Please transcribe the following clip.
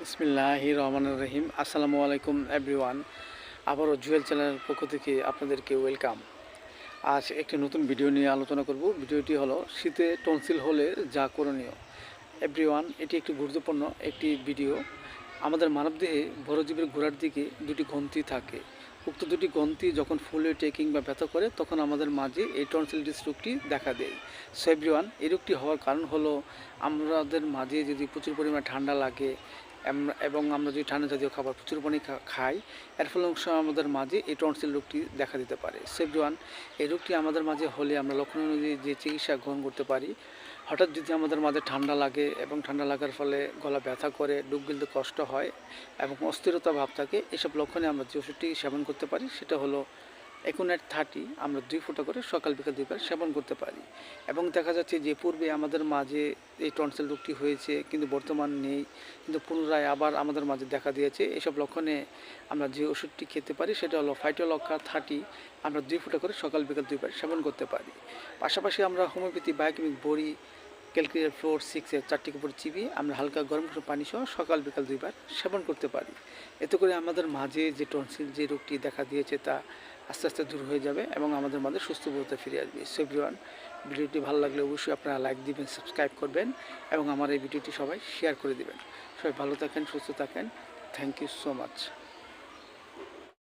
বিসমিল্লাহির রহমানির রহিম। আসসালামু আলাইকুম এভরিওয়ান। আবারও জুয়েল চ্যানেলের পক্ষ থেকে আপনাদেরকে ওয়েলকাম। আজ একটি নতুন ভিডিও নিয়ে আলোচনা করব। ভিডিওটি হলো শীতে টনসিল হলে যা করণীয়। এভরিওয়ান, এটি একটি গুরুত্বপূর্ণ একটি ভিডিও। আমাদের মানবদেহে বড়জীবের গোড়ার দিকে দুটি গ্রন্থি থাকে। উক্ত দুটি গ্রন্থি যখন ফুলে টেকিং বা ব্যথা করে তখন আমাদের মাঝে এই টনসিলিটিস রোগটি দেখা দেয়। সো এভরিওয়ান, এই রোগটি হওয়ার কারণ হলো আমাদের মাঝে যদি প্রচুর পরিমাণে ঠান্ডা লাগে এবং আমরা যদি ঠান্ডা জাতীয় খাবার প্রচুর পরিমাণে খাই, এর ফলে অংশ আমাদের মাঝে এই টনসিল রোগটি দেখা দিতে পারে। সো এভরিওয়ান, এই রোগটি আমাদের মাঝে হলে আমরা লক্ষণ অনুযায়ী যে চিকিৎসা গ্রহণ করতে পারি। হঠাৎ যদি আমাদের মাঝে ঠান্ডা লাগে এবং ঠান্ডা লাগার ফলে গলা ব্যথা করে, ডুব গিলতে কষ্ট হয় এবং অস্থিরতা ভাব থাকে, এসব লক্ষণে আমরা যে ওষুধটি সেবন করতে পারি সেটা হলো একুনেট 30। আমরা 2 ফোঁটা করে সকাল বিকাল 2 বার সেবন করতে পারি। এবং দেখা যাচ্ছে যে পূর্বে আমাদের মাঝে এই টনসিল রোগটি হয়েছে কিন্তু বর্তমান নেই, কিন্তু পুনরায় আবার আমাদের মাঝে দেখা দিয়েছে। এসব লক্ষণে আমরা যে ওষুধটি খেতে পারি সেটা হলো ফাইটোলক্কা 30। আমরা 2 ফোঁটা করে সকাল বিকাল 2 বার সেবন করতে পারি। পাশাপাশি আমরা হোমিওপ্যাথি বায়োকেমিক বড়ি ক্যালকুলিয়ার ফ্লোর 6-এর 4টি কাপড় চিবিয়ে আমরা হালকা গরম পানি সহ সকাল বিকাল 2 বার সেবন করতে পারি। এতে করে আমাদের মাঝে যে টনসিল যে রোগটি দেখা দিয়েছে তা আস্তে আস্তে দূর হয়ে যাবে এবং আমাদের মাঝে সুস্থ বোধতা ফিরে আসবে। সো এভরিওয়ান, ভিডিওটি ভালো লাগলে অবশ্যই আপনারা লাইক দিবেন, সাবস্ক্রাইব করবেন এবং আমার এই ভিডিওটি সবাই শেয়ার করে দিবেন। সবাই ভালো থাকেন, সুস্থ থাকেন। Thank you so much.